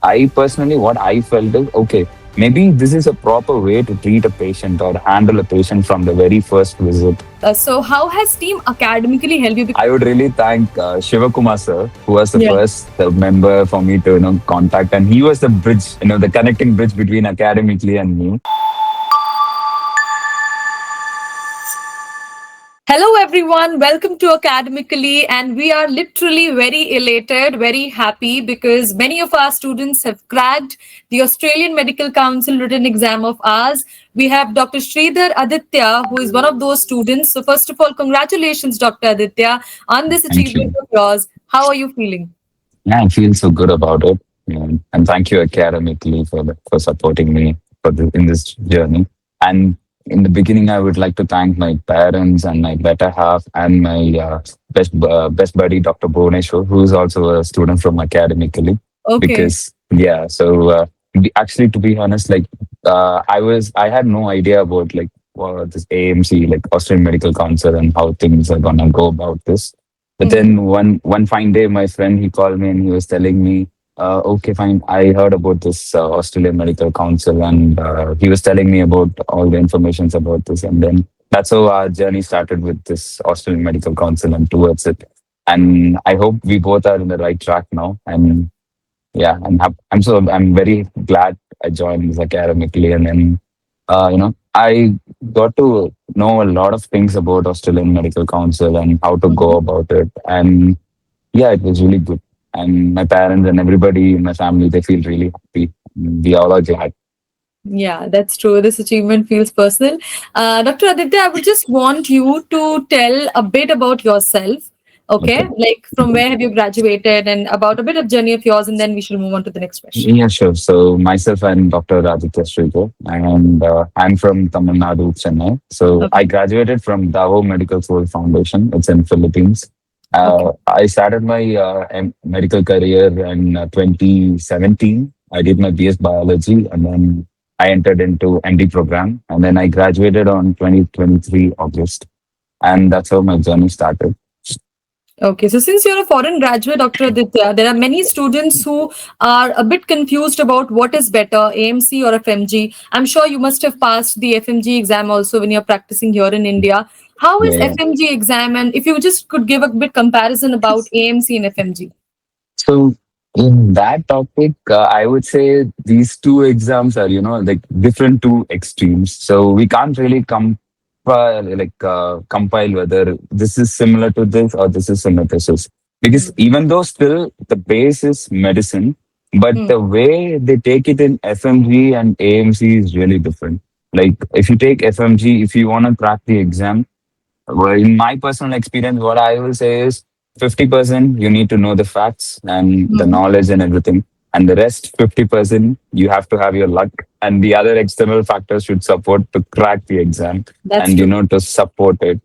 I personally, what I felt is okay, maybe this is a proper way to treat a patient or handle a patient from the very first visit. So, how has Team Academically helped you? I would really thank Shiva Kumar Sir, who was the Yeah. first member for me to contact, and he was the bridge, the connecting bridge between academically and me. Hello, everyone. Welcome to Academically, and we are literally very elated, very happy because many of our students have cracked the Australian Medical Council written exam of ours. We have Dr. Sridhar Aditya, who is one of those students. So, first of all, congratulations, Dr. Aditya, on this Thank achievement you. of yours. How are you feeling? Yeah, I feel so good about it, and thank you academically for supporting me in this journey. And in the beginning, I would like to thank my parents and my better half and my best buddy, Dr. Bhuvaneshwar, who is also a student from academically. Okay. Because yeah, actually, to be honest, like I had no idea about like this AMC, like Australian Medical Council, and how things are gonna go about this. But Mhm. then one fine day, my friend he called me and he was telling me, "Okay, fine. I heard about this Australian Medical Council, and he was telling me about all the informations about this." And then that's how our journey started with this Australian Medical Council and towards it. And I hope we both are in the right track now. And yeah, I'm very glad I joined this academically, and then I got to know a lot of things about Australian Medical Council and how to go about it. And yeah, it was really good. And my parents and everybody in my family, they feel really happy. We all are glad. Yeah, that's true. This achievement feels personal. Dr. Aditya, I would just want you to tell a bit about yourself. Okay, Okay. like from where have you graduated and about a bit of journey of yours, and then we shall move on to the next question. Yeah, sure. So myself and Dr. Aadhithya Sridhar, and I'm from Tamil Nadu, Chennai. So I Okay, graduated from Davao Medical School Foundation. It's in Philippines. okay, I started my medical career in 2017. I did my BS biology, and then I entered into MD program, and then I graduated on 2023 August, and that's how my journey started. okay. So since you're a foreign graduate, Dr. Aditya, there are many students who are a bit confused about what is better, AMC or FMG. I'm sure you must have passed the FMG exam also when you're practicing here in India. How is Yeah. FMG exam, and if you just could give a bit comparison about AMC and FMG? So in that topic, I would say these two exams are, like different two extremes. So we can't really compile whether this is similar to this or this is similar to this. Because even though still the base is medicine, but Hmm. the way they take it in FMG and AMC is really different. Like if you take FMG, if you want to crack the exam, well, in my personal experience, what I will say is 50% you need to know the facts and the Hmm. knowledge and everything. And the rest 50% you have to have your luck. And the other external factors should support to crack the exam That's and, true. to support it.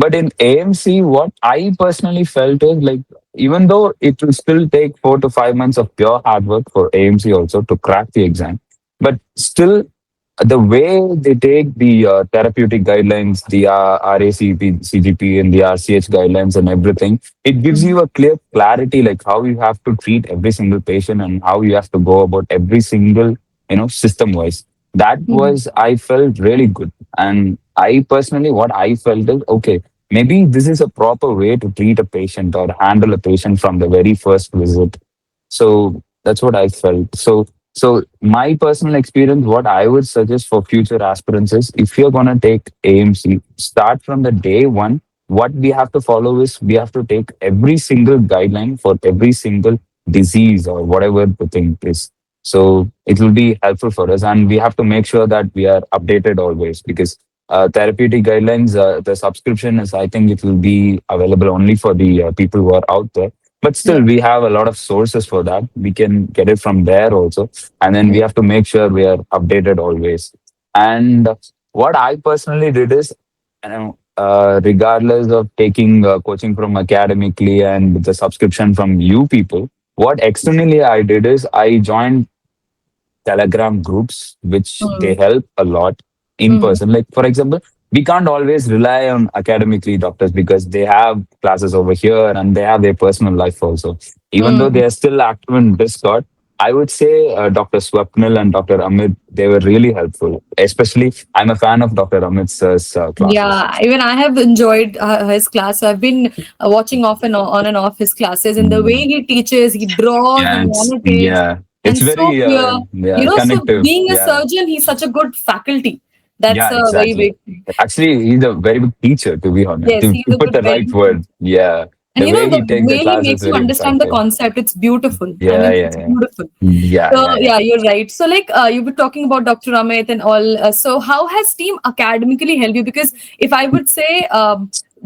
But in AMC, what I personally felt is like, even though it will still take 4 to 5 months of pure hard work for AMC also to crack the exam, but still the way they take the therapeutic guidelines, the RACP, CGP, and the RCH guidelines and everything, it gives Mhm. you a clear clarity like how you have to treat every single patient and how you have to go about every single, system wise. That Mhm. was, I felt really good. And I personally, what I felt is okay, maybe this is a proper way to treat a patient or handle a patient from the very first visit. So that's what I felt. So my personal experience, what I would suggest for future aspirants is if you're gonna take AMC, start from the day one. What we have to follow is we have to take every single guideline for every single disease or whatever the thing is. So it will be helpful for us, and we have to make sure that we are updated always because therapeutic guidelines, the subscription is, I think, it will be available only for the people who are out there, but Yeah. still we have a lot of sources for that. We can get it from there also, and then we Mhm. have to make sure we are updated always. And what I personally did is, regardless of taking coaching from academically and the subscription from you people, what externally I did is I joined Telegram groups, which they Mhm. help a lot in Mhm. person. Like, for example, we can't always rely on academically doctors because they have classes over here and they have their personal life also. Even though they Mhm. are still active in Discord, I would say Dr. Swapnil and Dr. Amit, they were really helpful. Especially, I'm a fan of Dr. Amit Sir's classes. Yeah, even I have enjoyed his class. I've been watching off and on and off his classes, and the way Mm. he teaches, he draws, Yeah, he it's annotates, yeah, it's and so very clear. yeah So connective. being a Yeah, surgeon, he's such a good faculty. That's yeah, a very exactly. big thing. Actually, he's a very good teacher, to be honest. Yes, To he's a put good, the very right good word, teacher. yeah, And the way the he takes the way he class is makes you very understand the impactful. concept, it's beautiful. I Yeah, mean, yeah, it's yeah, beautiful. yeah, So yeah, yeah. yeah, you're right. So like you were talking about Dr. Amit and all. So how has Team Academically helped you? Because if I would say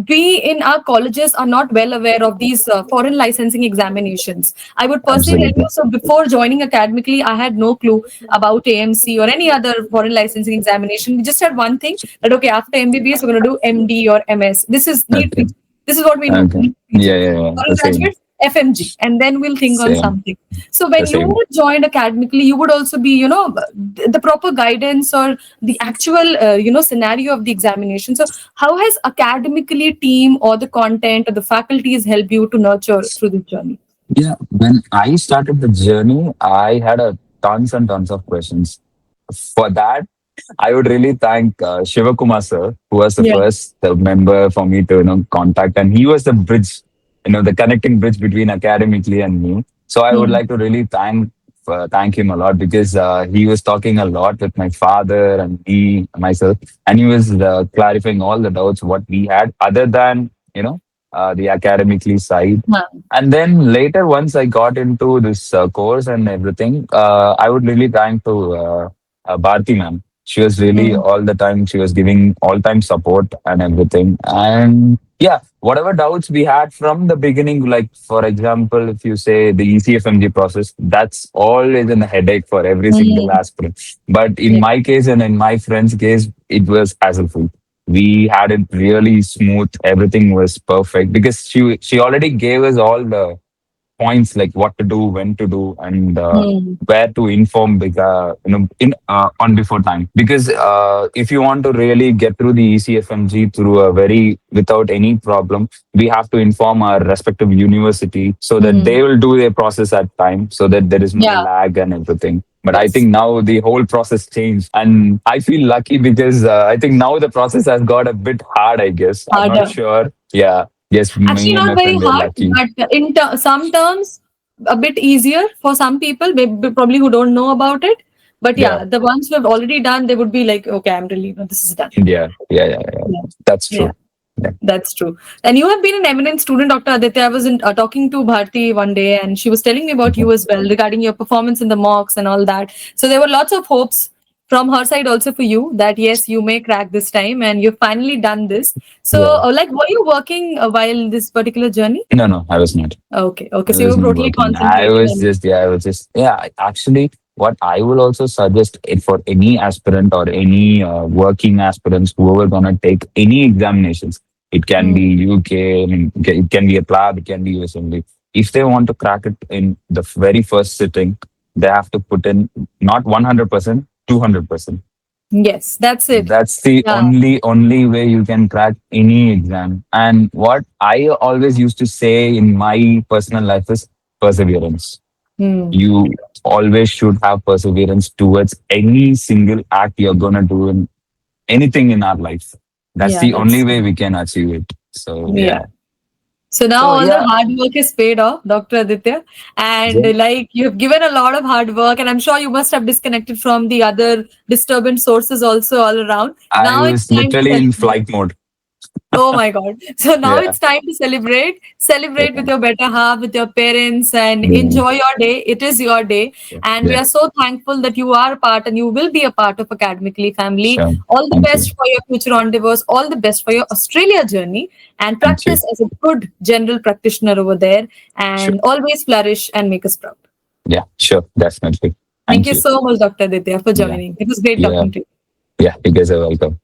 we in our colleges are not well aware of these foreign licensing examinations. I would personally tell you. Absolutely. So before joining Academically, I had no clue about AMC or any other foreign licensing examination. We just had one thing that okay, after MBBS we're going to do MD or MS. This is need Okay. PG. This is what we know. Okay. Need Yeah, PG. yeah, yeah. Foreign The same. graduates FMG, and then we'll think on Same. something. So The when you same. joined Academically, you would also be, the proper guidance or the actual, scenario of the examination. So how has Academically team or the content or the faculties helped you to nurture through this journey? Yeah. When I started the journey, I had a tons and tons of questions. For that, I would really thank Shiva Kumar Sir, who was the Yeah. first member for me to contact, and he was the bridge, the connecting bridge between Academically and me. So I would Hmm. like to really thank him a lot because he was talking a lot with my father and me myself, and he was clarifying all the doubts what we had other than the Academically side. Huh. And then later, once I got into this course and everything, I would really thank to Bharti Ma'am. She was really Hmm. all the time. She was giving all time support and everything. And yeah, whatever doubts we had from the beginning, like for example, if you say the ECFMG process, that's always a headache for every single Hmm. aspirant. But in Yeah. my case and in my friend's case, it was hassle free. We had it really smooth. Everything was perfect because she already gave us all the points like what to do, when to do, and Hmm. where to inform in on before time. Because if you want to really get through the ECFMG through a very without any problem, we have to inform our respective university so that Hmm. they will do their process at time, so that there is no Yeah. lag and everything. But I Yes. think now the whole process changed, and I feel lucky because I think now the process has got a bit hard. I guess I'm not Harder. sure. Yeah. Yes, Actually, me and not my very friend were hard, lucky. but in some terms, a bit easier for some people, maybe probably who don't know about it. But Yeah. yeah, the ones who have already done, they would be like, okay, I'm relieved. This is done. Yeah, yeah, yeah, yeah. Yeah. That's Yeah. true. Yeah, That's true. And you have been an eminent student, Dr. Aditya. I was talking to Bharti one day, and she was telling me about okay. you as well regarding your performance in the mocks and all that. So there were lots of hopes from her side also for you that yes, you may crack this time, and you've finally done this. So, Yeah. like, were you working while this particular journey? No, no, I was not. Okay, okay. I So you was were not totally working. I concentrated was on. just, yeah, I was just, yeah. Actually, what I will also suggest it for any aspirant or any working aspirants, whoever gonna take any examinations, it can be Hmm. UK, I mean, it can be a PLAB, it can be USMLE. If they want to crack it in the very first sitting, they have to put in not 100%, 200%. Yes, that's it. That's the Yeah. only way you can crack any exam. And what I always used to say in my personal life is perseverance. Hmm. You always should have perseverance towards any single act you're gonna do in anything in our life. That's Yeah, the only that's way we can achieve it. So yeah. yeah. So now So all the yeah, hard work is paid off, Dr. Aditya. And yeah. like you've given a lot of hard work, and I'm sure you must have disconnected from the other disturbance sources also all around. I Now it's was time to literally in celebrate. flight mode. Oh my God. So now Yeah. it's time to celebrate. Celebrate Yeah. with your better half, with your parents, and Yeah. enjoy your day. It is your day. And we Yeah. are so thankful that you are a part and you will be a part of Academically family. Sure. All the Thank you. best for your future endeavors, all the best for your Australia journey, and Thank you. practice as a good general practitioner over there. Sure. And always flourish and make us proud. Yeah. Sure. Definitely. Thank Thank you you. so much, Dr. Aditya, for Yeah. joining. It was great Yeah. talking to you. Yeah. You guys are welcome.